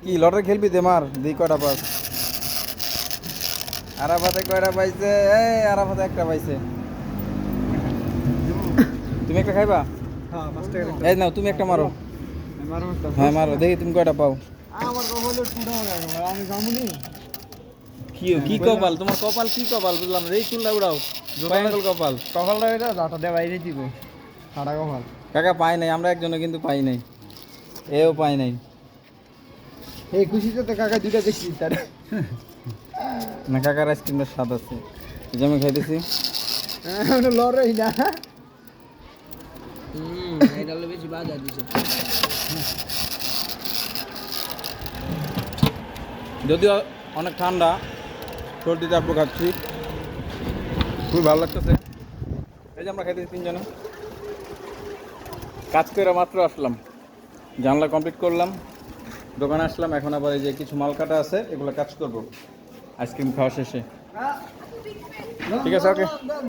কি লটারি খেলবি দে মার দিই কয়টা পাস। আরাফাতে কয়টা পাইছে? এই আরাফাতে একটা পাইছে। তুমি একটা খাইবা? হ্যাঁ 5 টাকা একটা। এই নাও তুমি একটা মারো। মারো একটা। হ্যাঁ মারো দেখি তুমি কয়টা পাও। আমার কপালে টুটা হয়ে গেল আমি জামুনি। কি কি কপাল তোমার? কপাল কি কপাল বুঝলাম না। এই চুলটা উড়াও ট্রায়াঙ্গল কপাল। কপালটা এটা দাঁতা দিয়ে বাইরে দিব। সাদা কপাল। কাকা পাই নাই, আমরা একজনে কিন্তু পাই নাই, এও পাই নাই। এই খুশিতে তো কাকা দুইটা দেখছি তার। না কাকার আইসক্রিমটার স্বাদ আছে, এই যে আমি খাইতেছি। মানে লড়াই না। এটা হলো বেশি বাজার দিছে। যদিও অনেক ঠান্ডা, সর্দি তারপর খাচ্ছি, খুবই ভালো লাগতেছে। এই যে আমরা খাইতেছি তিনজনে, কাজ করে মাত্র আসলাম, জানলা কমপ্লিট করলাম, দোকানে আসলাম, এখন আবার এই যে কিছু মাল কাটা আছে এগুলো কাজ করবো আইসক্রিম খাওয়া শেষে। ঠিক আছে, ওকে।